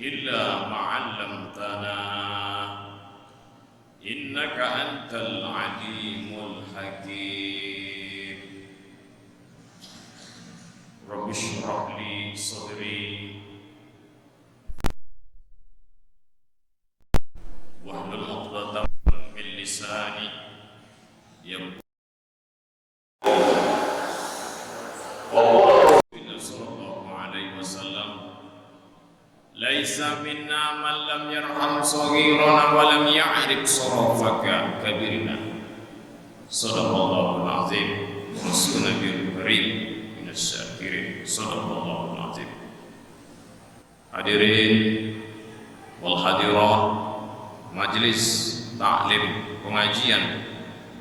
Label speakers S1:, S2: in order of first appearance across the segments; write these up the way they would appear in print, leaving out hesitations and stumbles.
S1: إلا ما علمتنا إنك أنت العليم الحكيم رب اشرح لي صدري واحلل عقدة من لساني يفقهوا صلى الله عليه وسلم ليس منا من لم يرحم صغيرنا ولم يعرف صرفك كبيرنا صدق الله العظيم ورسول النبي الكريم من الشاكرين صدق الله العظيم. Hadirin wal hadirat majelis taklim pengajian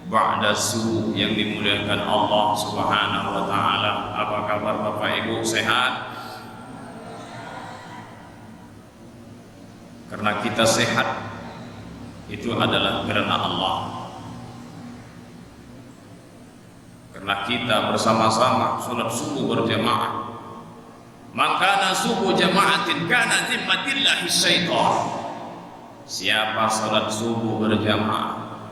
S1: ba'da subuh yang dimuliakan Allah Subhanahu wa taala. Apa kabar Bapak Ibu, sehat? Karena kita sehat itu adalah karena Allah. Karena kita bersama-sama salat subuh berjamaah. Maka subuh jamaatin kana zimmatillahi syaitan. Siapa salat subuh berjamaah,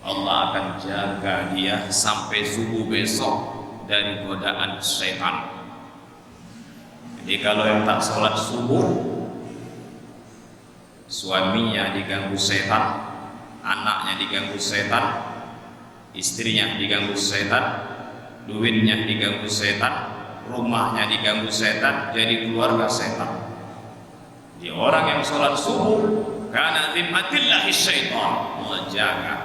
S1: Allah akan jaga dia sampai subuh besok dari godaan syaitan. Jadi kalau yang tak salat subuh, suaminya diganggu setan, anaknya diganggu setan, istrinya diganggu setan, duitnya diganggu setan, rumahnya diganggu setan, jadi keluarga setan. Di orang yang sholat subuh karena zimmatillahi syaitan, Allah jaga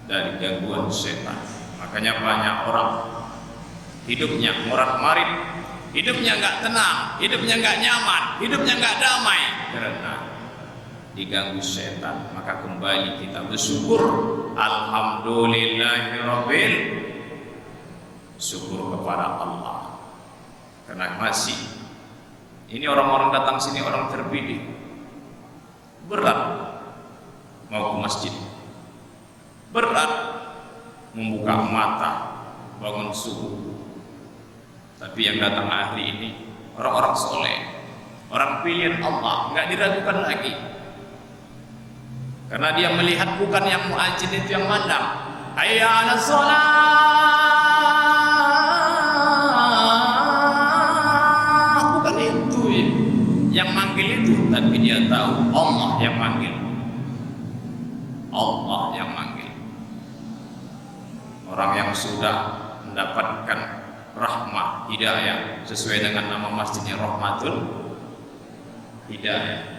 S1: dari gangguan setan. Makanya banyak orang hidupnya morat-marit, hidupnya nggak tenang, hidupnya nggak nyaman, hidupnya nggak damai karena diganggu setan. Maka kembali kita bersyukur, alhamdulillahirabbil, syukur kepada Allah karena masih ini orang-orang datang sini orang terpilih. Berat mau ke masjid, berat membuka mata bangun subuh. Tapi yang datang hari ini orang-orang soleh, orang pilihan Allah, nggak diragukan lagi. Karena dia melihat bukan yang muadzin itu yang mandang, hayya 'alas shalah, bukan itu yang manggil itu, tapi dia tahu Allah yang manggil. Allah yang manggil. Orang yang sudah mendapatkan rahmah hidayah sesuai dengan nama masjidnya Rahmatul Hidayah.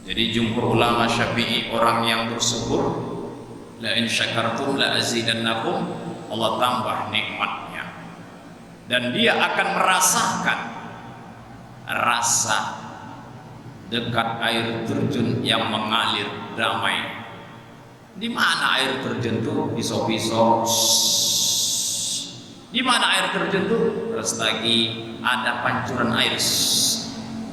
S1: Jadi jumhur ulama Syafi'i, orang yang bersyukur, la in syakartum la azidannakum, Allah tambah nikmatnya dan dia akan merasakan rasa dekat air terjun yang mengalir damai. Di mana air terjun tuh? Pisau-pisau. Di mana air terjun tuh? Terus lagi ada pancuran air.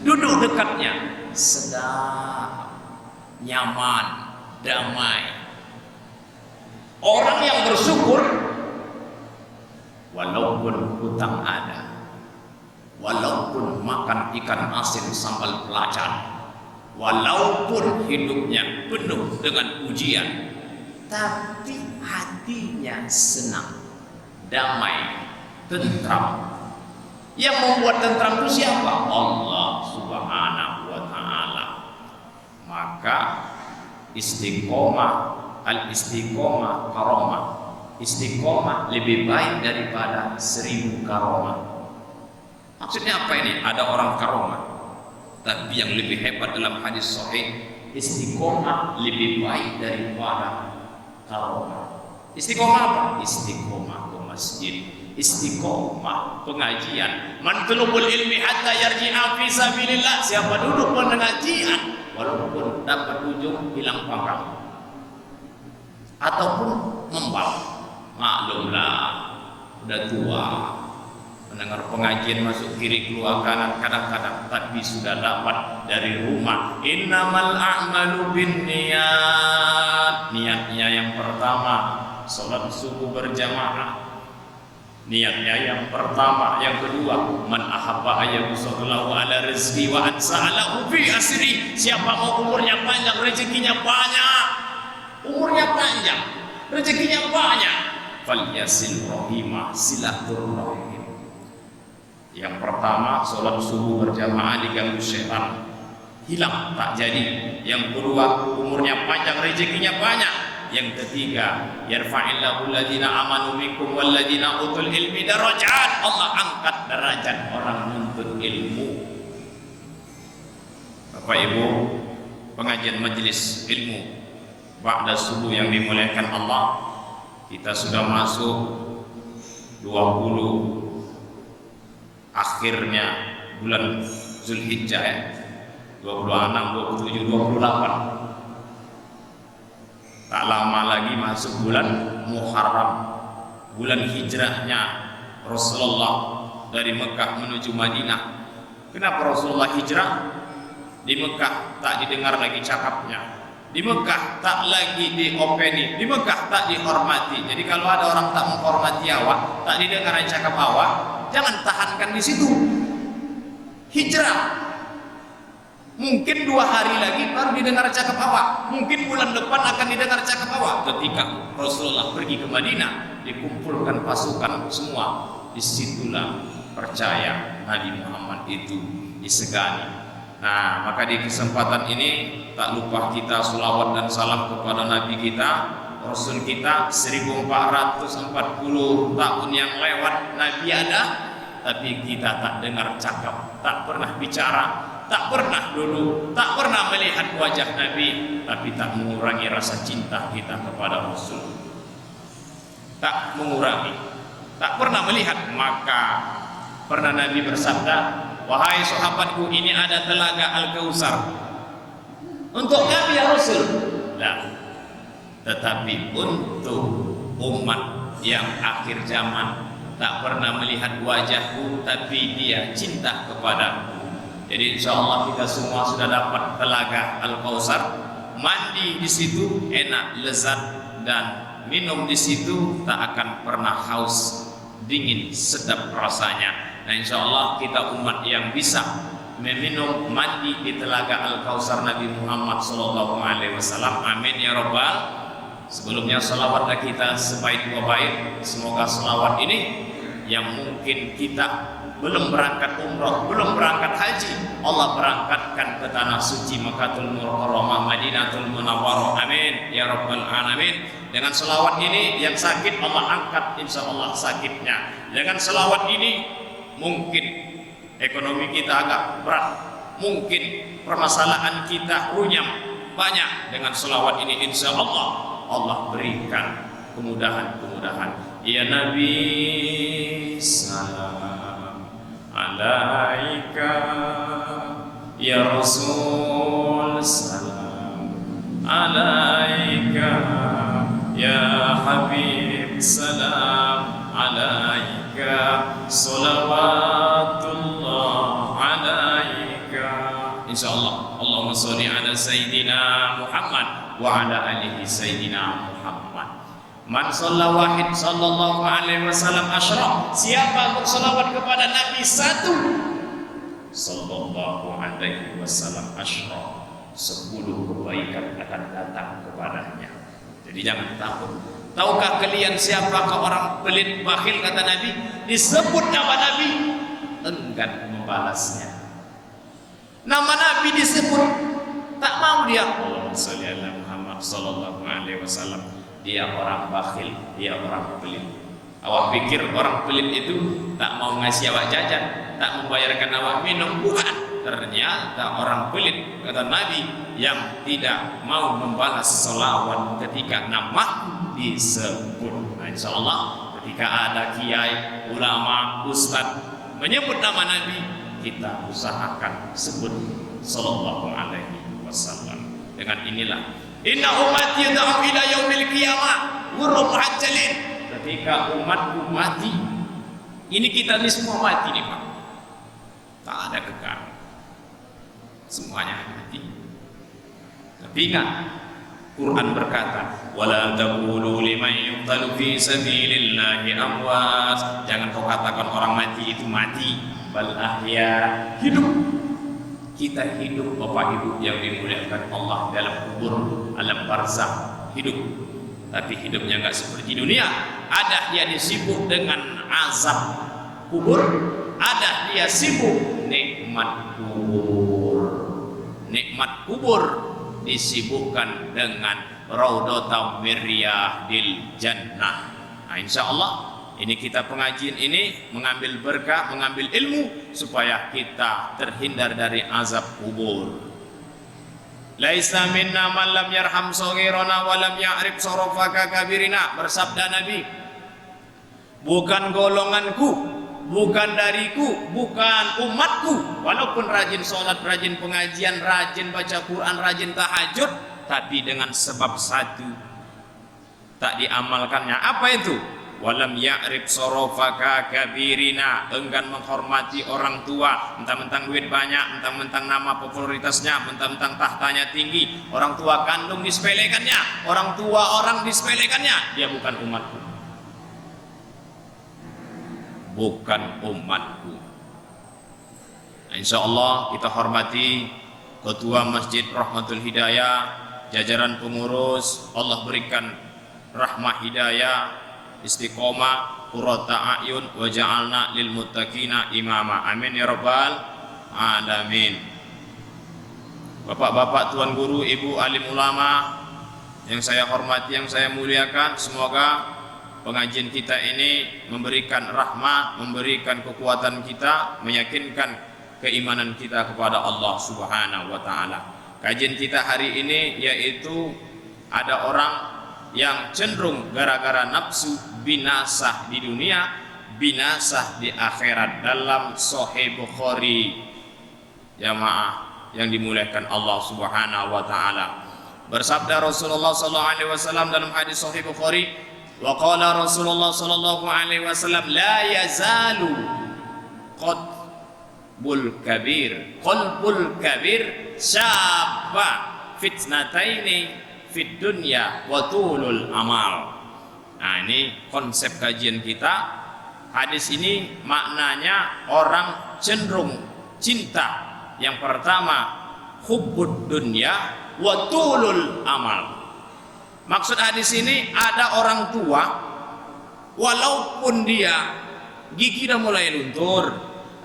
S1: Duduk dekatnya, sedap, nyaman, damai. Orang yang bersyukur, walaupun hutang ada, walaupun makan ikan asin sambal belacan, walaupun hidupnya penuh dengan ujian, tapi hatinya senang, damai, tentram. Yang membuat tentram itu siapa? Allah Subhanahu wa ta'ala. Maka istiqomah, al-istiqomah karomah. Istiqomah lebih baik daripada 1000 karomah. Maksudnya apa ini? Ada orang karomah, tapi yang lebih hebat dalam hadis sahih, istiqomah lebih baik daripada karomah. Istiqomah apa? Istiqomah ke masjid, istiqomah pengajian. Man tulubul ilmi hatta yarji'a fi sabilillah. Siapa duduk pengajian walaupun dapat ujung hilang pangkal ataupun membal. Maklumlah, udah tua, mendengar pengajian masuk kiri keluar kanan kadang-kadang, tapi sudah dapat dari rumah. Innamal a'malu binniyat. Niatnya yang pertama salat subuh berjamaah, Niatnya yang pertama, yang kedua, man ahabba ayyabsutallahu ala rizqi wa ansa'alahu fi asri. Siapa mau umurnya panjang, rezekinya banyak, umurnya panjang, rezekinya banyak, falyasil rahimah, silaturahim. Yang pertama, sholat subuh berjamaah diganggu setan, hilang, tak jadi. Yang kedua, umurnya panjang, rezekinya banyak. Yang ketiga, yarfa'illahu alladhina amanu minkum walladhina utul ilmi darajat. Allah angkat derajat orang menuntut ilmu. Bapak Ibu, pengajian majelis ilmu ba'da subuh yang dimuliakan Allah, kita sudah masuk 20 akhirnya bulan Zulhijjah ya. 26, 27, 28. Tak lama lagi masuk bulan Muharram, bulan hijrahnya Rasulullah dari Mekah menuju Madinah. Kenapa Rasulullah hijrah? Di Mekah tak didengar lagi cakapnya, di Mekah tak lagi diopeni, di Mekah tak dihormati. Jadi kalau ada orang tak menghormati awak, tak didengar cakap awak, jangan tahankan di situ. Hijrah. Mungkin 2 hari lagi baru didengar cakap awak, mungkin bulan depan akan didengar cakap awak. Ketika Rasulullah pergi ke Madinah, dikumpulkan pasukan semua, disitulah percaya Nabi Muhammad itu disegani. Nah, maka di kesempatan ini tak lupa kita sholawat dan salam kepada Nabi kita, Rasul kita. 1440 tahun yang lewat Nabi ada, tapi kita tak dengar cakap, tak pernah bicara, tak pernah duduk, tak pernah melihat wajah Nabi, tapi tak mengurangi rasa cinta kita kepada Rasul. Tak mengurangi, tak pernah melihat. Maka pernah Nabi bersabda, wahai sahabatku, ini ada telaga Al-Kautsar untuk Nabi ya Rasul. Nah, tetapi untuk umat yang akhir zaman tak pernah melihat wajahku, tapi dia cinta kepadaku. Jadi insya Allah kita semua sudah dapat telaga Al-Kautsar, mandi di situ enak, lezat, dan minum di situ tak akan pernah haus, dingin, sedap rasanya. Nah insya Allah kita umat yang bisa meminum mandi di telaga Al-Kautsar Nabi Muhammad SAW. Amin ya Rabbal. Sebelumnya salawatlah kita sebaik 2 bait. Semoga salawat ini yang mungkin kita belum berangkat umrah, belum berangkat haji, Allah berangkatkan ke tanah suci Makkatul Mukarramah, Madinatul Munawwarah. Amin ya Rabbal alamin. Dengan selawat ini yang sakit Allah angkat insya Allah sakitnya. Dengan selawat ini mungkin ekonomi kita agak berat, mungkin permasalahan kita runyam banyak. Dengan selawat ini insya Allah Allah berikan kemudahan-kemudahan. Ya Nabi salam alaika, ya Rasul salam alaika, ya Habib salam alaika, salawatullah alaika. Insyaallah Allahumma sholli ala Sayyidina Muhammad wa ala alihi Sayyidina Muhammad. Man shalla wahid sallallahu alaihi wasallam asyra. Siapa berselawat kepada Nabi 1 sallallahu alaihi wasallam asyra, 10 kebaikan akan datang kepadanya. Jadi jangan takut. Tahukah kalian siapakah orang pelit bakhil kata Nabi? Disebut nama Nabi enggan membalasnya. Nama Nabi disebut tak mau dia. Allahumma sholli ala Muhammad sallallahu alaihi wasallam. Dia orang bakhil, dia orang pelit. Awak pikir orang pelit itu tak mau ngasih awak jajan, tak membayarkan awak minum? Bukan. Ternyata orang pelit kata Nabi yang tidak mau membalas selawat ketika nama disebut. Nah, insya Allah ketika ada kiai, ulama, ustadz menyebut nama Nabi, kita usahakan sebut sallallahu alaihi wasallam. Dengan inilah inna ummati yad'u ila yaumil qiyamah ghurrun muhajjalin. Ketika umatku mati, ini kita ini semua mati nih Pak, tak ada kekal, semuanya mati. Tapi ingat, Quran berkata, wala taqulu liman yuqtalu fi sabilillahi amwat. Jangan kau katakan orang mati itu mati, bal ahya, hidup. Kita hidup, Bapak Ibu yang dimuliakan Allah, dalam kubur, alam barzakh, hidup. Tapi hidupnya enggak seperti dunia. Ada dia disibuk dengan azab kubur, ada dia sibuk nikmat kubur. Nikmat kubur disibukkan dengan raudhatam min riyadil jannah. Nah, insyaallah ini kita pengajian ini mengambil berkah, mengambil ilmu supaya kita terhindar dari azab kubur. Laisa minna man lam yarham saghirana wa lam ya'rif sarafaka kabirina. Bersabda Nabi, bukan golonganku, bukan dariku, bukan umatku, walaupun rajin sholat, rajin pengajian, rajin baca Quran, rajin tahajud, tapi dengan sebab satu tak diamalkannya. Apa itu? Walam ya'rif sarafaka kabirina, enggan menghormati orang tua, mentang-mentang duit banyak, mentang-mentang nama popularitasnya, mentang-mentang tahtanya tinggi, orang tua kandung disepelekannya, orang tua orang disepelekannya, dia bukan umatku, bukan umatku. Nah, insya Allah kita hormati Ketua Masjid Rahmatul Hidayah, jajaran pengurus, Allah berikan rahmah hidayah, istiqomah, qurrata a'yun, wa ja'alna lil muttaqina imama. Amin ya rabbal alamin. Bapak-bapak, tuan guru, ibu alim ulama yang saya hormati, yang saya muliakan, semoga pengajian kita ini memberikan rahmah, memberikan kekuatan kita, meyakinkan keimanan kita kepada Allah Subhanahu wa taala. Kajian kita hari ini yaitu ada orang yang cenderung gara-gara nafsu binasah di dunia, binasah di akhirat. Dalam Sahih Bukhari, jamaah yang dimuliakan Allah Subhanahu wa taala, bersabda Rasulullah sallallahu alaihi wasallam dalam hadis Sahih Bukhari, wa qala Rasulullah sallallahu alaihi wasallam, la yazalu qalbul kabir syabba fitnataini fid dunya wa tulul amal. Nah, ini konsep kajian kita. Hadis ini maknanya orang cenderung cinta. Yang pertama, hubbud dunya wa tulul amal. Maksud hadis ini, ada orang tua walaupun dia gigi sudah mulai luntur,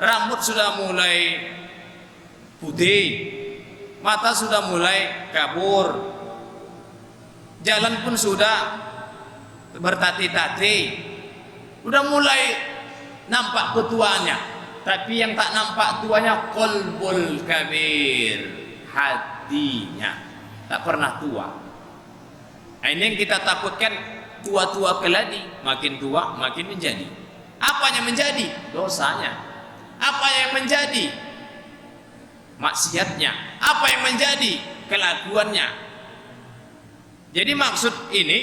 S1: rambut sudah mulai putih, mata sudah mulai kabur, jalan pun sudah bertati-tati, udah mulai nampak ketuanya, tapi yang tak nampak tuanya qalbul kabir, hatinya tak pernah tua. Nah, ini yang kita takutkan, tua-tua keladi, makin tua makin menjadi. Apanya menjadi? Dosanya. Apa yang menjadi? Maksiatnya. Apa yang menjadi? Kelakuannya. Jadi maksud ini,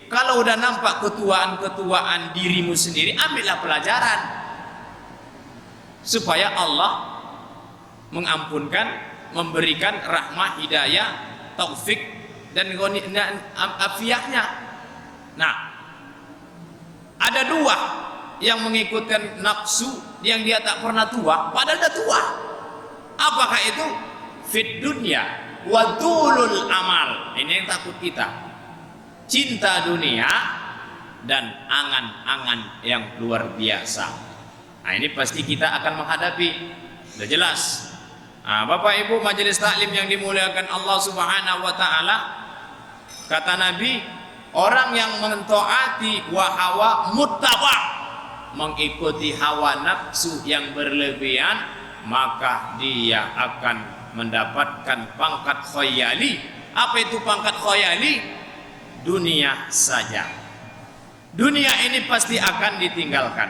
S1: kalau udah nampak ketuaan-ketuaan dirimu sendiri, ambillah pelajaran supaya Allah mengampunkan, memberikan rahmah, hidayah, taufik dan afiahnya. Nah, ada dua yang mengikutkan nafsu yang dia tak pernah tua, padahal dah tua. Apakah itu? Fid dunya wa tulul amal. Ini yang takut kita, cinta dunia dan angan-angan yang luar biasa. Nah, ini pasti kita akan menghadapi, sudah jelas. Nah, Bapak Ibu majelis taklim yang dimuliakan Allah Subhanahu wa taala, kata Nabi, orang yang mentaati wa hawa muttaba, mengikuti hawa nafsu yang berlebihan, maka dia akan mendapatkan pangkat khayali. Apa itu pangkat khayali? Dunia saja. Dunia ini pasti akan ditinggalkan,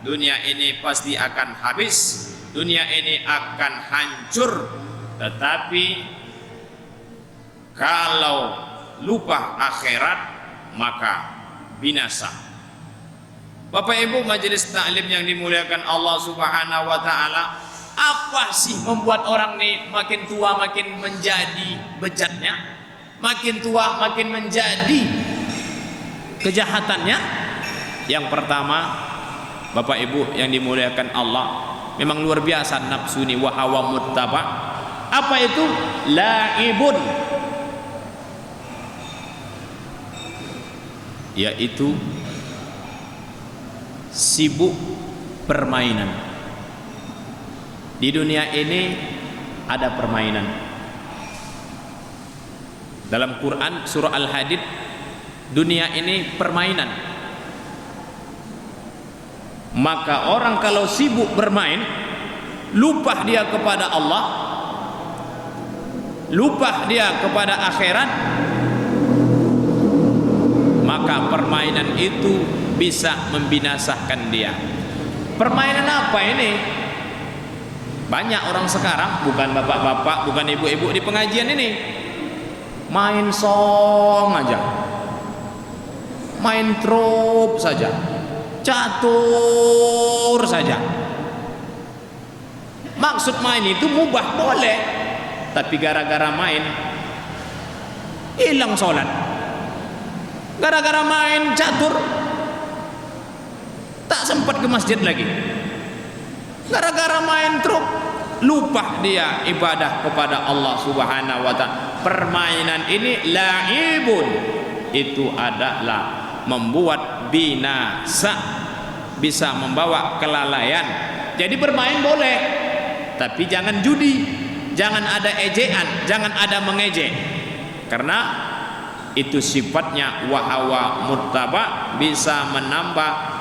S1: dunia ini pasti akan habis, dunia ini akan hancur. Tetapi kalau lupa akhirat, maka binasa. Bapak Ibu majelis taklim yang dimuliakan Allah Subhanahu wa taala, apa sih membuat orang ini makin tua makin menjadi bejatnya?
S2: makin tua makin menjadi kejahatannya. Yang pertama, Bapak Ibu yang dimuliakan Allah, memang luar biasa nafsu ini, wa hawa muttaba. Apa itu? Laibun, yaitu sibuk permainan. Di dunia ini ada permainan. Dalam Quran surah Al-Hadid, dunia ini permainan. Maka orang kalau sibuk bermain, lupa dia kepada Allah, lupa dia kepada akhirat, maka permainan itu bisa membinasakan dia. Permainan apa ini? Banyak orang sekarang, bukan bapak-bapak, bukan ibu-ibu di pengajian ini, main song aja, main trup saja, catur saja. Maksud main itu mubah, boleh, tapi gara-gara main hilang sholat, gara-gara main catur tak sempat ke masjid lagi, gara-gara main truk lupa dia ibadah kepada Allah Subhanahu wa ta'ala. Permainan ini laibun, itu adalah membuat binasa, bisa membawa kelalaian. Jadi bermain boleh, tapi jangan judi, jangan ada ejekan, jangan ada mengejek, karena itu sifatnya wa hawa muttaba, bisa menambah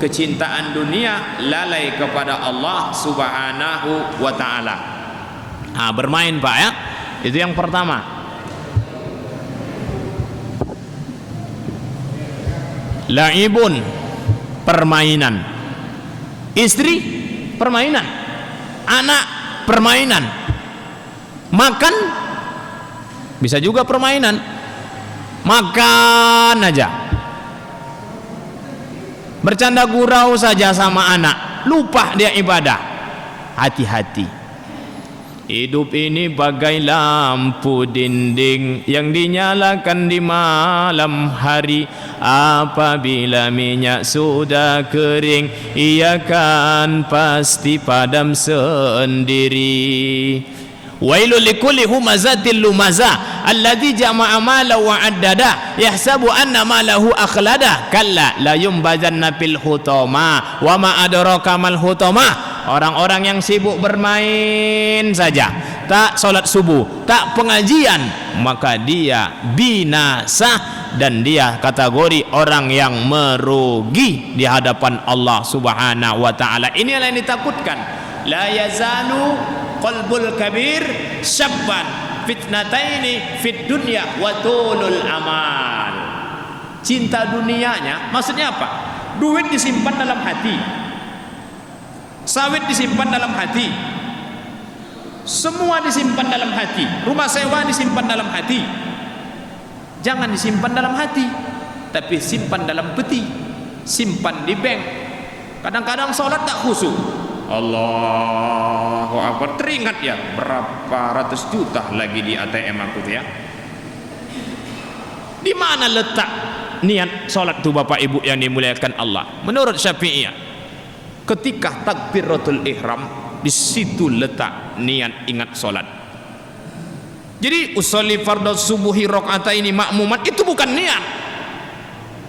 S2: kecintaan dunia, lalai kepada Allah Subhanahu wa ta'ala. Nah, bermain Pak ya, itu yang pertama. Laibun, permainan. Istri, permainan. Anak, permainan. Makan, bisa juga permainan. Makan aja, bercanda gurau saja sama anak, lupa dia ibadah. Hati-hati, hidup ini bagai lampu dinding yang dinyalakan di malam hari. Apabila minyak sudah kering, ia kan pasti padam sendiri. Wailul likulli humazatil lumazah alladzi jama'a mala wa addada yahsabu anna malahu akhlada kalla la yumbazanna fil hutama wa ma adraka mal hutama. Orang-orang yang sibuk bermain saja, tak salat subuh, tak pengajian, maka dia binasa dan dia kategori orang yang merugi di hadapan Allah Subhanahu wa ta'ala. Inilah yang ditakutkan. La yazalu qalbul kabir syabban fitnataini fit dunya wa tulul amal. Cinta dunianya maksudnya apa? Duit disimpan dalam hati, sawit disimpan dalam hati, semua disimpan dalam hati, rumah sewa disimpan dalam hati. Jangan disimpan dalam hati, tapi simpan dalam peti, simpan di bank. Kadang-kadang sholat tak khusyuk, Allahu Akbar, teringat ya berapa ratus juta lagi di ATM aku tuh ya. Di mana letak niat sholat tuh Bapak Ibu yang dimuliakan Allah? Menurut Syafi'iyah, ketika takbiratul ihram, di situ letak niat ingat sholat. Jadi usolli fardhu subuhi rakaataini makmuman itu bukan niat,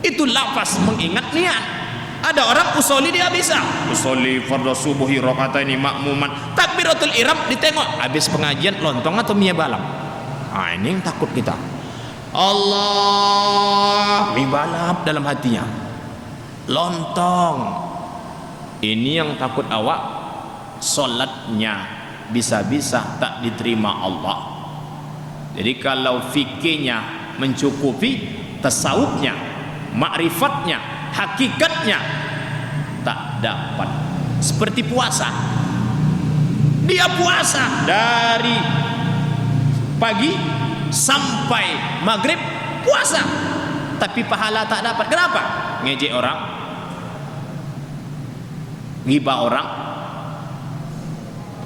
S2: itu lafaz mengingat niat. Ada orang usolli dia bisa usolli fardhu subuhi rakaataini makmuman, takbiratul ihram ditengok habis pengajian lontong atau mie balam. Ah, ini yang takut kita. Allah mie balap dalam hatinya, lontong. Ini yang takut awak, solatnya bisa-bisa tak diterima Allah. Jadi kalau fikihnya mencukupi, tasawufnya, makrifatnya, hakikatnya tak dapat. Seperti puasa, dia puasa dari pagi sampai maghrib puasa, tapi pahala tak dapat. Kenapa? Ngejek orang, ngibah orang,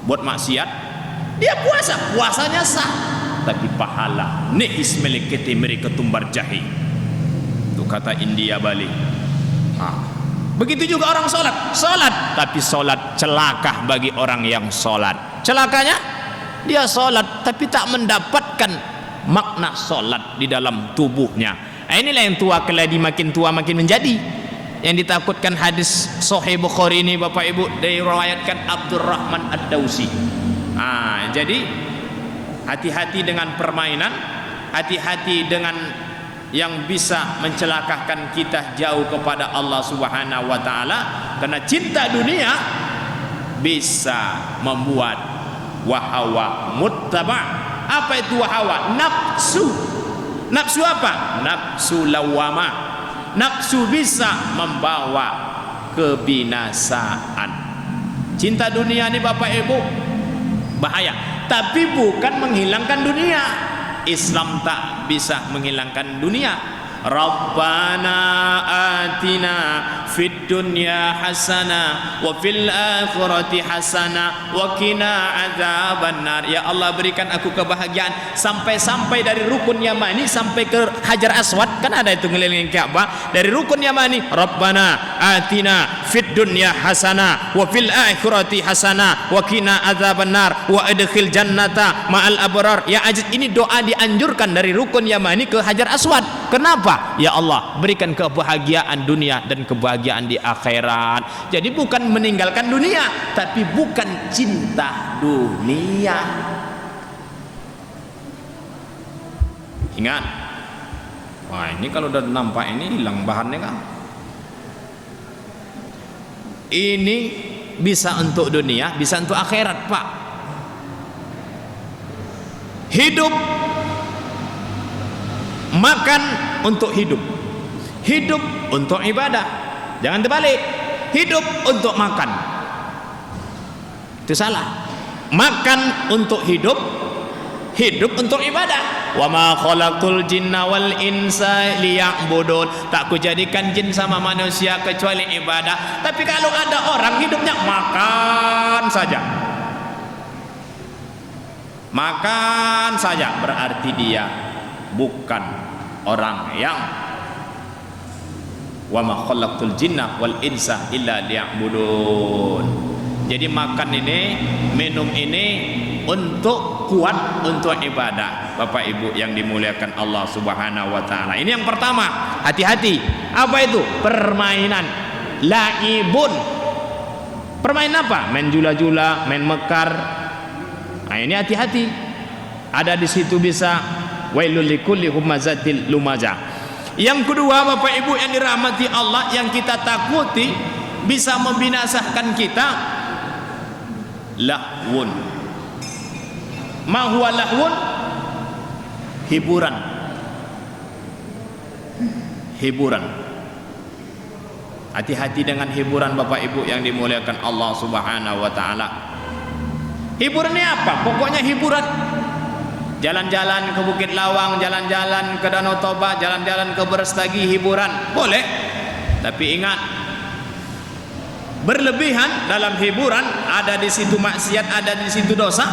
S2: buat maksiat. Dia puasa, puasanya sah, tapi pahala nihis meleketi mereka tumbar jahi. Itu kata India Bali. Begitu juga orang solat tapi solat celaka bagi orang yang solat. Celakanya dia solat tapi tak mendapatkan makna solat di dalam tubuhnya. Inilah yang tua keladi makin tua makin menjadi. Yang ditakutkan hadis Sahih Bukhari ini Bapak Ibu diriwayatkan Abdurrahman Ad-Dausi. Jadi hati-hati dengan permainan, hati-hati dengan yang bisa mencelakakan kita jauh kepada Allah Subhanahu wa taala, karena cinta dunia bisa membuat wahawa muttaba. Apa itu wahawa? Nafsu. Nafsu apa? Nafsu lawama. Nafsu bisa membawa kebinasaan. Cinta dunia ini Bapak Ibu bahaya, tapi bukan menghilangkan dunia. Islam tak bisa menghilangkan dunia. Rabbana atina fid dunya hasanah wa fil akhirati hasanah wa qina adzabannar. Ya Allah, berikan aku kebahagiaan sampai dari rukun Yamani sampai ke Hajar Aswad, kan ada itu ngelilingi Ka'bah. Dari rukun Yamani, Rabbana atina fid dunya hasanah wa fil akhirati hasanah wa qina adzabannar wa adkhil jannata ma'al abrar. Ya aziz, ini doa dianjurkan dari rukun Yamani ke Hajar Aswad. Kenapa? Ya Allah, berikan kebahagiaan dunia dan kebahagiaan di akhirat. Jadi bukan meninggalkan dunia, tapi bukan cinta dunia. Ingat. Wah, ini kalau udah nampak ini hilang bahannya kan. Ini bisa untuk dunia, bisa untuk akhirat, Pak. Hidup, makan untuk hidup, hidup untuk ibadah. Jangan terbalik, hidup untuk makan, itu salah. Makan untuk hidup, hidup untuk ibadah. Wa ma khalaqtul jinna wal insa liya'budun. Tak kujadikan jin sama manusia kecuali ibadah. Tapi kalau ada orang hidupnya makan saja, makan saja, berarti dia bukan orang yang wa ma khalaqtul jinna wal insa illa liya'budun. Jadi makan ini, minum ini untuk kuat untuk ibadah. Bapak Ibu yang dimuliakan Allah Subhanahu wa taala. Ini yang pertama, hati-hati. Apa itu? Permainan. Laibun. Permainan apa? Main jula-jula, main mekar. Nah, ini hati-hati. Ada di situ bisa wailul likulli humazatil lumazah. Yang kedua, Bapak Ibu yang dirahmati Allah, yang kita takuti bisa membinasakan kita, lahwun. Ma huwa lahwun? Hiburan. Hiburan. Hati-hati dengan hiburan Bapak Ibu yang dimuliakan Allah Subhanahu wa taala. Hiburannya apa? Pokoknya hiburan. Jalan-jalan ke Bukit Lawang, jalan-jalan ke Danau Toba, jalan-jalan ke Berestagi, hiburan boleh. Tapi ingat, berlebihan dalam hiburan, ada di situ maksiat, ada di situ dosa.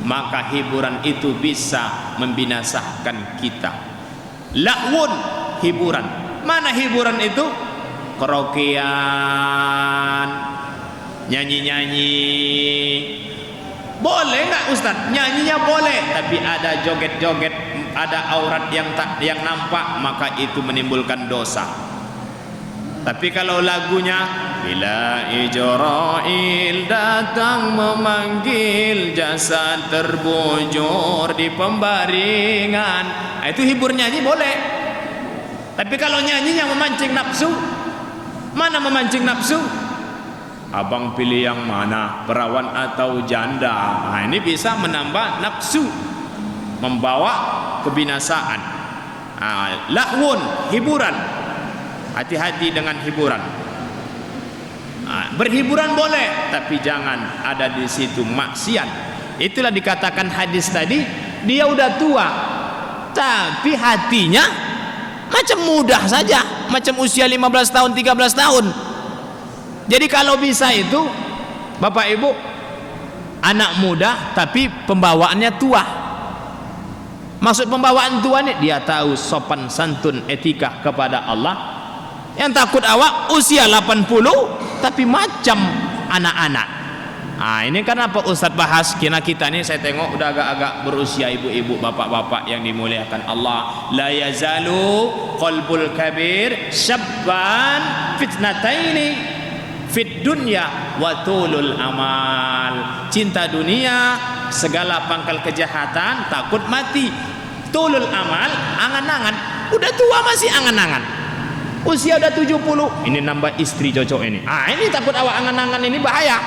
S2: Maka hiburan itu bisa membinasakan kita. Lahwun, hiburan. Mana hiburan itu? Karaokean, nyanyi-nyanyi. Boleh nggak Ustaz? Nyanyinya boleh, tapi ada joget-joget, ada aurat yang nampak, maka itu menimbulkan dosa. Tapi kalau lagunya bila Ijrail datang memanggil, jasad terbujur di pembaringan, itu hibur nyanyi boleh. Tapi kalau nyanyinya memancing nafsu, mana memancing nafsu? Abang pilih yang mana, perawan atau janda? Nah, ini bisa menambah nafsu, membawa kebinasaan. Lahwun, hiburan. Hati-hati dengan hiburan. Berhiburan boleh, tapi jangan ada di situ maksiat. Itulah dikatakan hadis tadi, dia udah tua, tapi hatinya macam mudah saja, macam usia 15 tahun, 13 tahun. Jadi kalau bisa itu Bapak Ibu, anak muda tapi pembawaannya tua. Maksud pembawaan tua ni dia tahu sopan santun etika kepada Allah. Yang takut awak usia 80 tapi macam anak-anak. Ini kenapa Ustaz bahas, karena kita ni saya tengok udah agak-agak berusia, ibu-ibu, bapak-bapak yang dimuliakan Allah. La yazalu qalbul kabir syabban fitnataini fit dunya wa tulul amal. Cinta dunia, segala pangkal kejahatan, takut mati. Tulul amal, angan-angan. Udah tua masih angan-angan. Usia udah 70, ini nambah istri cocok ini. Ini takut awak angan-angan, ini bahaya.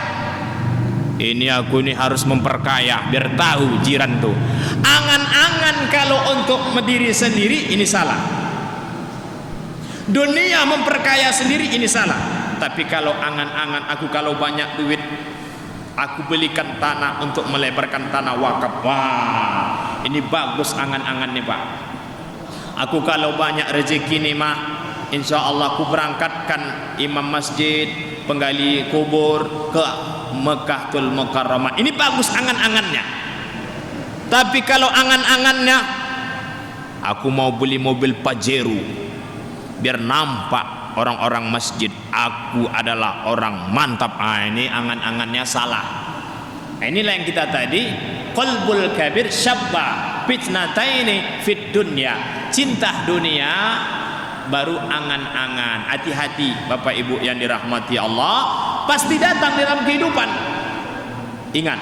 S2: Ini aku ini harus memperkaya biar tahu jiran tuh. Angan-angan kalau untuk berdiri sendiri ini salah. Dunia memperkaya sendiri ini salah. Tapi kalau angan-angan, aku kalau banyak duit, aku belikan tanah untuk melebarkan tanah wakaf. Wah, ini bagus angan-angan nih Pak. Aku kalau banyak rezeki nih mah, insya Allah aku berangkatkan imam masjid, penggali kubur ke Mekahtul Mukarramah. Ini bagus angan-angannya. Tapi kalau angan-angannya, aku mau beli mobil Pajero biar nampak orang-orang masjid aku adalah orang mantap. Ini angan-angannya salah. Inilah yang kita tadi, qalbul kabir syabba fitnataini fit dunya. Cinta dunia baru angan-angan. Hati-hati Bapak Ibu yang dirahmati Allah, pasti datang dalam kehidupan. Ingat,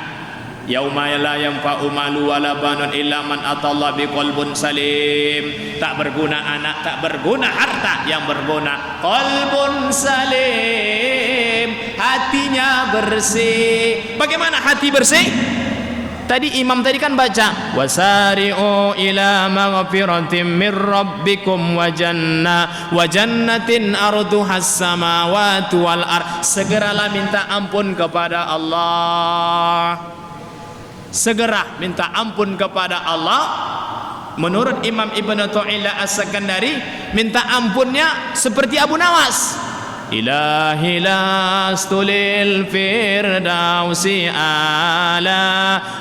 S2: yauma la yanfa'u malu wala banun illa man atallaha biqalbin salim. Tak berguna anak, tak berguna harta, yang berguna qalbun salim, hatinya bersih. Bagaimana hati bersih? Tadi imam tadi kan baca wasari'u ila maghfiratin mir rabbikum wa jannatin arduhas samawati wal ard. Segeralah minta ampun kepada Allah. Segera minta ampun kepada Allah. Menurut Imam Ibn Tu'ila As-Sakandari, minta ampunnya seperti Abu Nawas. Ilahi lastulil firdausi ala.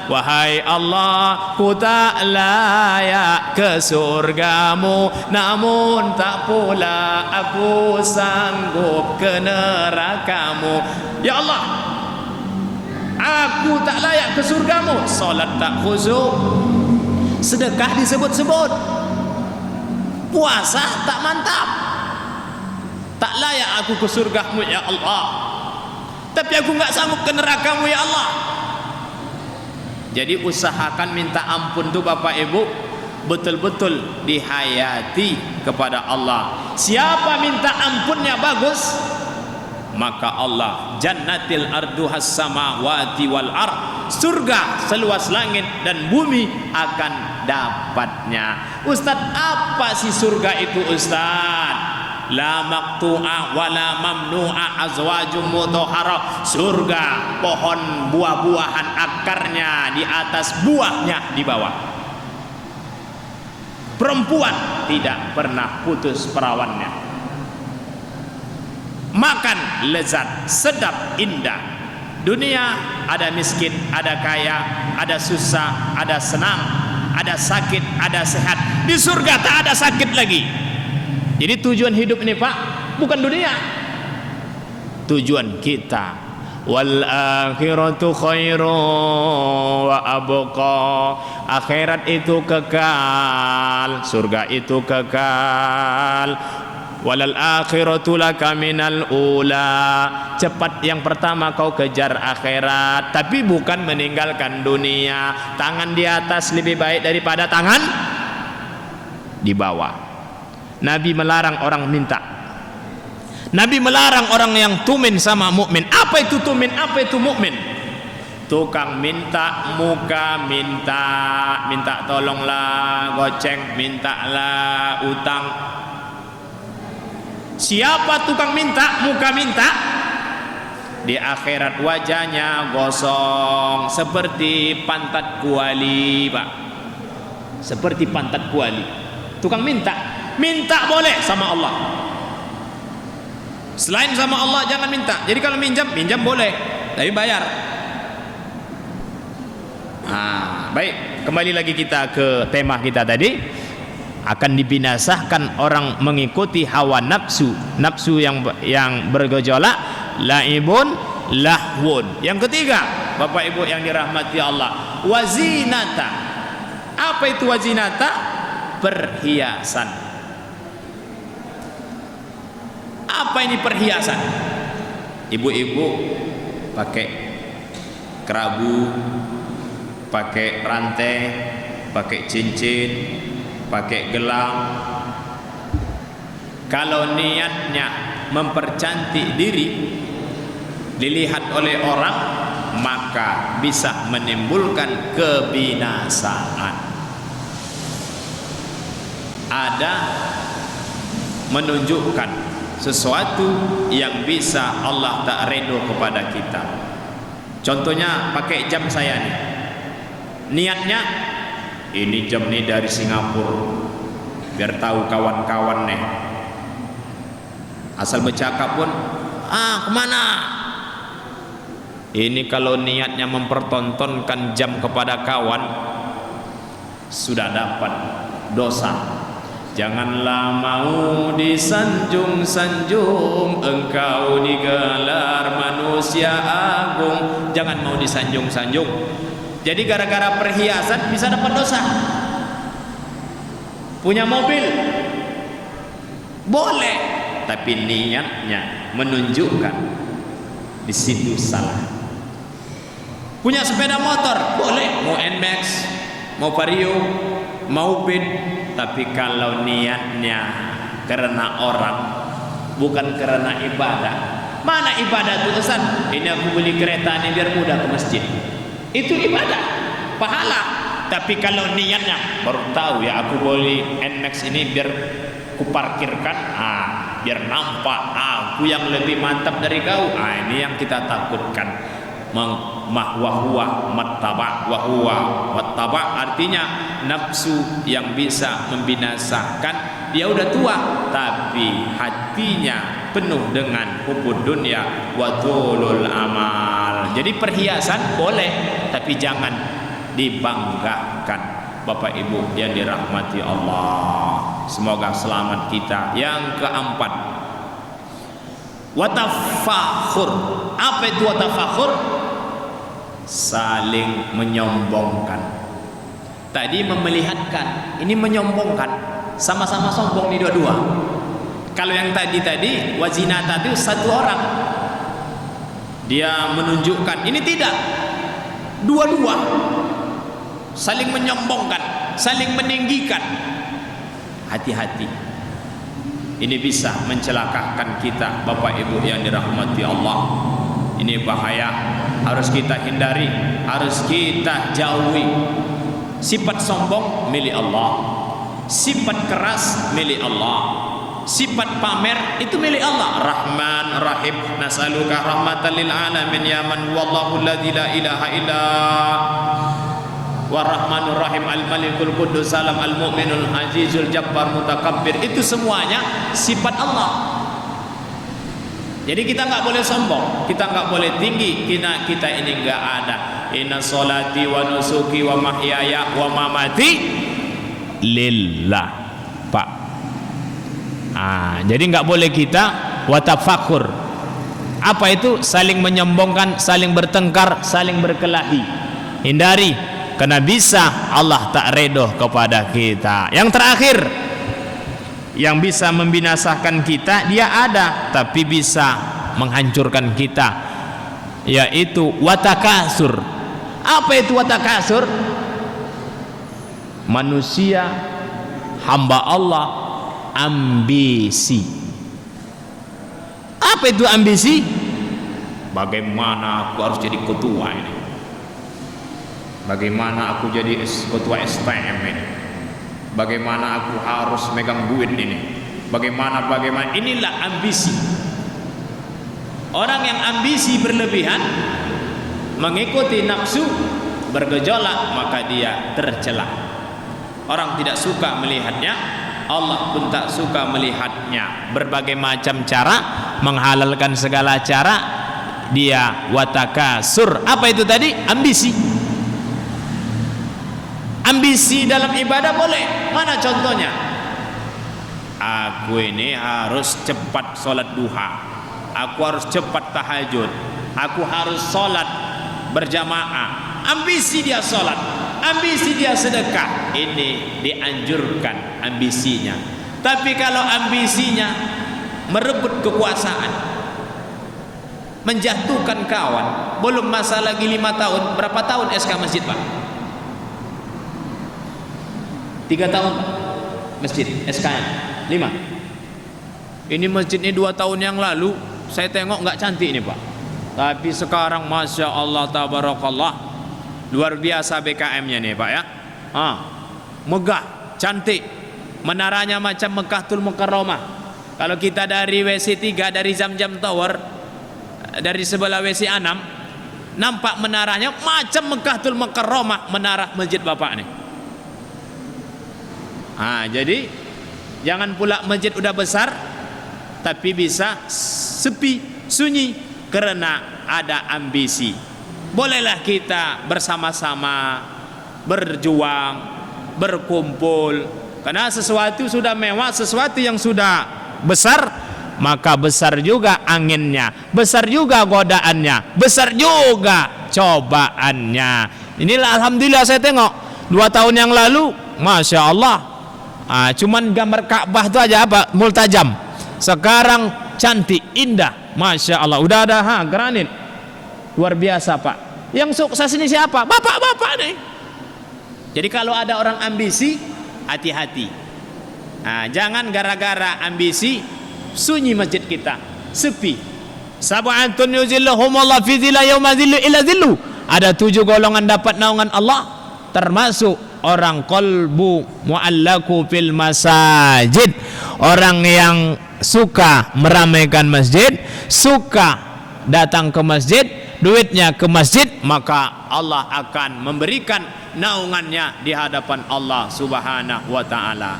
S2: Wahai Allah, ku tak layak ke surgamu, namun tak pula aku sanggup ke nerakamu. Ya Allah, aku tak layak ke surgamu. Salat tak khusyuk, sedekah disebut-sebut, puasa tak mantap. Tak layak aku ke surgamu ya Allah, tapi aku enggak sanggup ke nerakamu ya Allah. Jadi usahakan minta ampun tuh Bapak Ibu betul-betul dihayati kepada Allah. Siapa minta ampunnya bagus, maka Allah jannatil arduhas samawati wal ard, surga seluas langit dan bumi akan dapatnya. Ustaz, apa sih surga itu Ustaz? La maqtu'a wala mamnu'a azwajum mutahharah. Surga pohon buah-buahan, akarnya di atas, buahnya di bawah. Perempuan tidak pernah putus perawannya. Makan lezat, sedap, indah. Dunia ada miskin, ada kaya, ada susah, ada senang, ada sakit, ada sehat. Di surga tak ada sakit lagi. Jadi tujuan hidup ini Pak bukan dunia. Tujuan kita wal akhiratu khairu wa abqa. Akhirat itu kekal, surga itu kekal. Walal akhiratu laka minal ula. Cepat yang pertama kau kejar akhirat, tapi bukan meninggalkan dunia. Tangan di atas lebih baik daripada tangan di bawah. Nabi melarang orang minta. Nabi melarang orang yang tumin sama mukmin. Apa itu tumin? Apa itu mukmin? Tukang minta, muka minta, minta tolonglah, goceng, mintalah, utang. Siapa tukang minta, muka minta? Di akhirat wajahnya gosong seperti pantat kuali, Pak. Seperti pantat kuali. Tukang minta. Minta boleh sama Allah, selain sama Allah jangan minta. Jadi kalau minjam boleh, tapi bayar. baik, kembali lagi kita ke tema kita tadi. Akan dibinasakan orang mengikuti hawa nafsu, nafsu yang bergejolak, laibun lahwun. Yang ketiga, Bapak Ibu yang dirahmati Allah, wazinata. Apa itu wazinata? Perhiasan. Apa ini perhiasan? Ibu-ibu pakai kerabu, pakai rantai, pakai cincin, pakai gelang. Kalau niatnya mempercantik diri, dilihat oleh orang, maka bisa menimbulkan kebinasaan. Ada menunjukkan sesuatu yang bisa Allah tak redha kepada kita. Contohnya pakai jam saya nih. Niatnya ini jam nih dari Singapura, biar tahu kawan-kawan nih. Asal bercakap pun, kemana? Ini kalau niatnya mempertontonkan jam kepada kawan, sudah dapat dosa. Janganlah mau disanjung-sanjung, engkau digelar manusia agung. Jangan mau disanjung-sanjung. Jadi gara-gara perhiasan bisa dapat dosa. Punya mobil boleh, tapi niatnya menunjukkan di situ salah. Punya sepeda motor boleh, mau NMAX, mau Vario, mau Beat, tapi kalau niatnya karena orang, bukan karena ibadah. Mana ibadah itu Ustaz? Ini aku beli kereta ini biar mudah ke masjid. Itu ibadah, pahala. Tapi kalau niatnya, baru tahu ya aku beli NMAX ini biar kuparkirkan, biar nampak aku yang lebih mantap dari kau. Ini yang kita takutkan. Mahwahuwa mattaba wahuwa wattaba, artinya nafsu yang bisa membinasakan. Dia udah tua tapi hatinya penuh dengan hubud dunia wa tulul amal. Jadi perhiasan boleh, tapi jangan dibanggakan. Bapak Ibu yang dirahmati Allah, semoga selamat kita. Yang keempat, watafakhur. Apa itu watafakhur? Saling menyombongkan. Tadi memelihatkan, ini menyombongkan, sama-sama sombong nih dua-dua. Kalau yang tadi wazinata itu satu orang, dia menunjukkan, ini tidak, dua-dua saling menyombongkan, saling meninggikan. Hati-hati, ini bisa mencelakakan kita Bapak Ibu yang dirahmati Allah. Ini bahaya, harus kita hindari, harus kita jauhi. Sifat sombong milik Allah, sifat keras milik Allah, sifat pamer itu milik Allah. Rahman Rahim, nas'aluka rahmatan lil alamin ya man wallahu alladzi la ilaha illa Warrahmanur Rahim, Al-Malikul Quddus Salam, Al-Mu'minul Azizul Jabbar Mutakabbir. Itu semuanya sifat Allah. Jadi kita nggak boleh sombong, kita nggak boleh tinggi. Kita ini nggak ada. Inna solati wa nusuki wa mahyaya wa mamati lillah, Pak. Jadi nggak boleh kita watafakur. Apa itu? Saling menyombongkan, saling bertengkar, saling berkelahi. Hindari, karena bisa Allah tak redha kepada kita. Yang terakhir, yang bisa membinasakan kita, dia ada tapi bisa menghancurkan kita, yaitu watakasur. Apa itu watakasur? Manusia hamba Allah ambisi. Apa itu ambisi? Bagaimana aku harus jadi ketua ini? Bagaimana aku jadi ketua STM ini? Bagaimana aku harus megang duit ini? Bagaimana inilah ambisi. Orang yang ambisi berlebihan, mengikuti nafsu, bergejolak, maka dia tercela. Orang tidak suka melihatnya, Allah pun tak suka melihatnya. Berbagai macam cara, menghalalkan segala cara, dia watakasur. Apa itu tadi? Ambisi. Ambisi dalam ibadah boleh. Mana contohnya? Aku ini harus cepat sholat duha, aku harus cepat tahajud, aku harus sholat berjamaah. Ambisi dia sholat, ambisi dia sedekah, ini dianjurkan ambisinya. Tapi kalau ambisinya merebut kekuasaan, menjatuhkan kawan, belum masa lagi 5 tahun, berapa tahun SK masjid Pak? 3 tahun masjid SK-nya 5. Ini masjid ini 2 tahun yang lalu saya tengok nggak cantik ini Pak, tapi sekarang Masya Allah tabarakallah, luar biasa BKM-nya nih Pak ya. Megah, cantik, menaranya macam Mekahtul Mukarramah. Kalau kita dari WC3, dari Zamzam Tower, dari sebelah WC6, nampak menaranya macam Mekahtul Mukarramah, menara masjid Bapak nih. Jadi jangan pula masjid udah besar tapi bisa sepi, sunyi karena ada ambisi. Bolehlah kita bersama-sama berjuang, berkumpul, karena sesuatu sudah mewah, sesuatu yang sudah besar, maka besar juga anginnya, besar juga godaannya, besar juga cobaannya. Inilah alhamdulillah saya tengok 2 tahun yang lalu, Masya Allah, cuman gambar Ka'bah itu aja apa multajam, sekarang cantik, indah, Masya Allah. Udah ada granit, luar biasa Pak. Yang sukses ini siapa? Bapak-bapak nih. Jadi kalau ada orang ambisi, hati-hati. Jangan gara-gara ambisi sunyi masjid kita, sepi. Sab'atun yuzilluhumullah fi dhilli yauma dhillu illa dhillu. Ada 7 golongan dapat naungan Allah, termasuk orang qalbu mu'allaku fil masajid, orang yang suka meramaikan masjid, suka datang ke masjid, duitnya ke masjid, maka Allah akan memberikan naungannya di hadapan Allah Subhanahu wa ta'ala.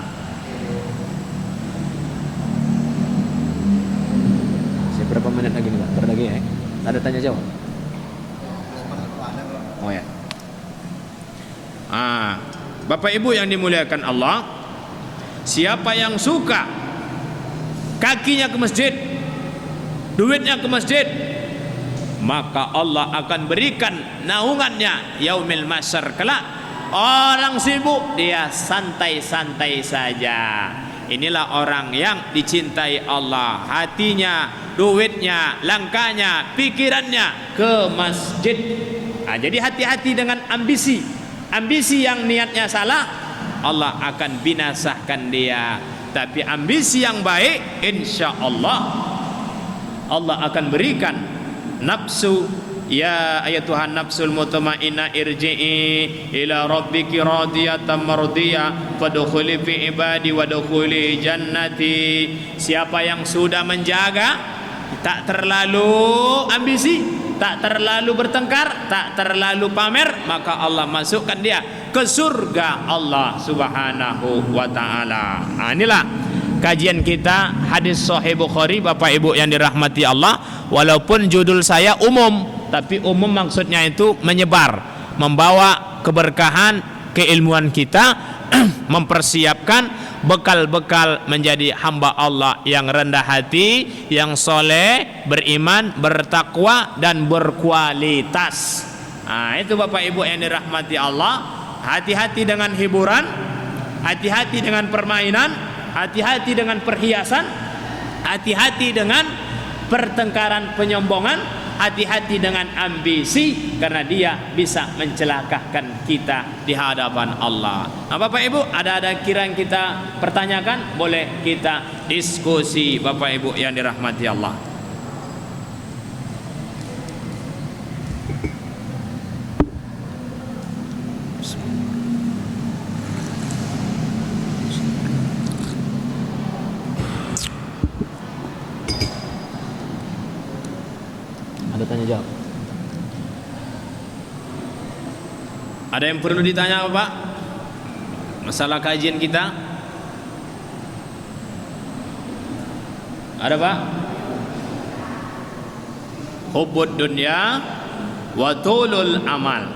S2: Berapa menit lagi nih Pak? Lagi ya? Ada tanya jawab? Oh ya. Bapak Ibu yang dimuliakan Allah, siapa yang suka kakinya ke masjid, duitnya ke masjid, maka Allah akan berikan naungannya yaumil mahsyar kelak. Orang sibuk, dia santai-santai saja. Inilah orang yang dicintai Allah, hatinya, duitnya, langkahnya, pikirannya ke masjid. Jadi hati-hati dengan ambisi. Ambisi yang niatnya salah, Allah akan binasakan dia. Tapi ambisi yang baik, insya Allah Allah akan berikan nafsu. Ya ayatuhan nafsul mutmainnah irji'i ila rabbiki radiyatan mardiyah fadkhuli fi ibadi wadkhuli jannati. Siapa yang sudah menjaga, tak terlalu ambisi, tak terlalu bertengkar, tak terlalu pamer, maka Allah masukkan dia ke surga Allah Subhanahu wa ta'ala. Inilah kajian kita hadis Sahih Bukhari, Bapak Ibu yang dirahmati Allah. Walaupun judul saya umum, tapi umum maksudnya itu menyebar, membawa keberkahan, keilmuan kita, mempersiapkan bekal-bekal menjadi hamba Allah yang rendah hati, yang soleh, beriman, bertakwa, dan berkualitas. Itu Bapak Ibu yang dirahmati Allah. Hati-hati dengan hiburan, hati-hati dengan permainan, hati-hati dengan perhiasan, hati-hati dengan pertengkaran, penyombongan, hati-hati dengan ambisi, karena dia bisa mencelakakan kita di hadapan Allah. Bapak Ibu, ada kira yang kita pertanyakan, boleh kita diskusi Bapak Ibu yang dirahmati Allah. Ada tanya jawab? Ada yang perlu ditanya Pak? Masalah kajian kita? Ada Pak? Hubbud dunya wa tulul amal.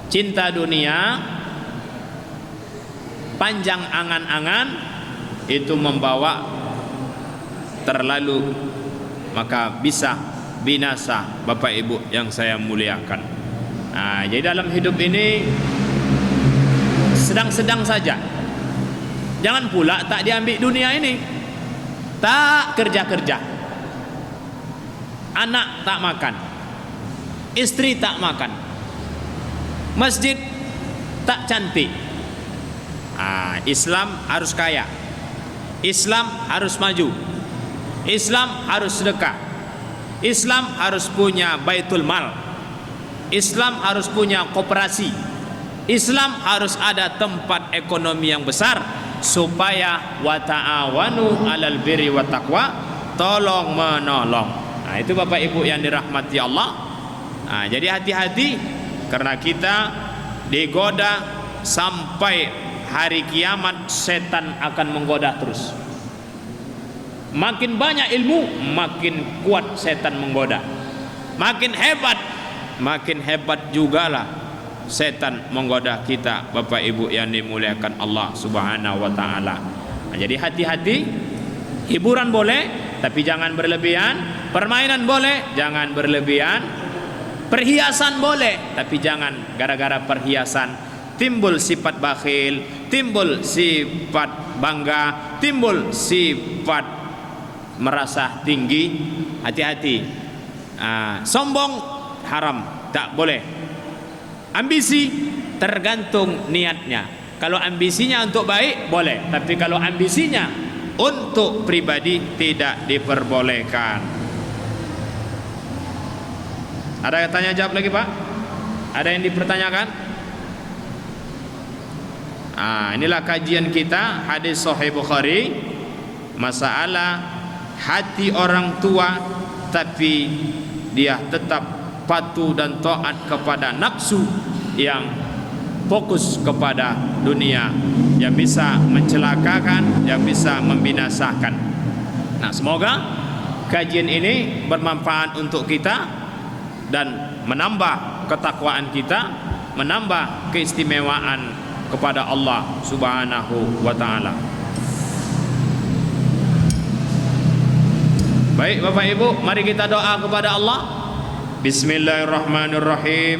S2: Cinta dunia panjang angan-angan itu membawa terlalu, maka bisa binasa Bapak Ibu yang saya muliakan. Jadi dalam hidup ini sedang-sedang saja. Jangan pula tak diambil dunia ini, tak kerja-kerja, anak tak makan, istri tak makan, masjid tak cantik. Islam harus kaya, Islam harus maju, Islam harus sedekah, Islam harus punya baitul mal, Islam harus punya koperasi, Islam harus ada tempat ekonomi yang besar, supaya wa ta'awanu 'alal birri wat taqwa, tolong menolong. Itu Bapak Ibu yang dirahmati Allah. Jadi hati-hati, karena kita digoda sampai hari kiamat. Setan akan menggoda terus. Makin banyak ilmu, makin kuat setan menggoda. Makin hebat jugalah setan menggoda kita, Bapak Ibu yang dimuliakan Allah Subhanahu wa taala. Jadi hati-hati, hiburan boleh tapi jangan berlebihan, permainan boleh jangan berlebihan, perhiasan boleh tapi jangan gara-gara perhiasan timbul sifat bakhil, timbul sifat bangga, timbul sifat merasa tinggi. Hati-hati. Sombong haram, tak boleh. Ambisi tergantung niatnya. Kalau ambisinya untuk baik boleh, tapi kalau ambisinya untuk pribadi tidak diperbolehkan. Ada yang tanya jawab lagi Pak? Ada yang dipertanyakan? Inilah kajian kita hadis Sahih Bukhari, masalah hati orang tua tapi dia tetap patuh dan taat kepada nafsu yang fokus kepada dunia, yang bisa mencelakakan, yang bisa membinasakan. Semoga kajian ini bermanfaat untuk kita dan menambah ketakwaan kita, menambah keistimewaan kepada Allah Subhanahu wa taala. Baik Bapak Ibu, mari kita doa kepada Allah. Bismillahirrahmanirrahim.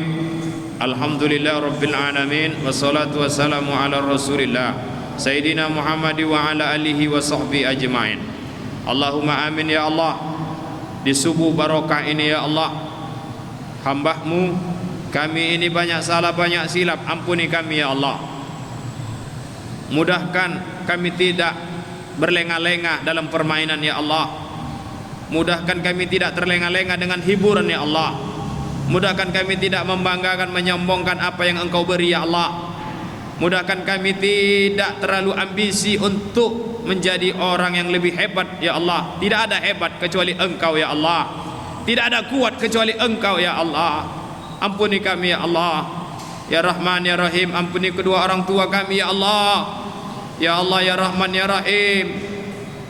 S2: Alhamdulillah Rabbil Alamin. Wassalatu wassalamu ala Rasulillah Sayyidina Muhammad wa ala alihi wa sahbihi ajma'in. Allahumma amin ya Allah. Di subuh barokah ini ya Allah, hamba-Mu kami ini banyak salah, banyak silap, ampuni kami ya Allah. Mudahkan kami tidak berlengah-lengah dalam permainan ya Allah. Mudahkan kami tidak terlengah-lengah dengan hiburan ya Allah. Mudahkan kami tidak membanggakan, menyombongkan apa yang Engkau beri ya Allah. Mudahkan kami tidak terlalu ambisi untuk menjadi orang yang lebih hebat ya Allah. Tidak ada hebat kecuali Engkau ya Allah. Tidak ada kuat kecuali Engkau ya Allah. Ampuni kami ya Allah. Ya Rahman ya Rahim, ampuni kedua orang tua kami ya Allah. Ya Allah ya Rahman ya Rahim,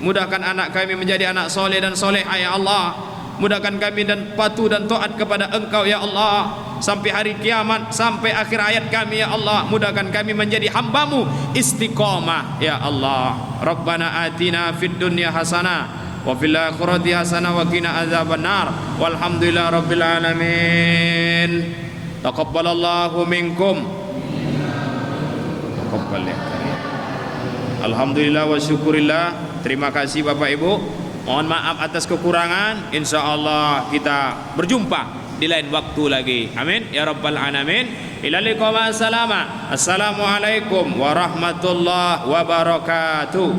S2: mudahkan anak kami menjadi anak soleh dan solehah ya Allah. Mudahkan kami dan patuh dan taat kepada Engkau ya Allah, sampai hari kiamat, sampai akhir hayat kami ya Allah. Mudahkan kami menjadi hamba-Mu istiqomah ya Allah. Rabbana atina fid dunya hasanah wa fil akhirati hasanah wa qina adzabannar. Walhamdulillah rabbil alamin. Taqabbalallahu minkum. Taqabbal ya. Alhamdulillah wa syukurillah. Terima kasih Bapak Ibu. Mohon maaf atas kekurangan. Insya Allah kita berjumpa di lain waktu lagi. Amin ya rabbal alamin. Ila liqa ma salama. Assalamualaikum warahmatullahi wabarakatuh.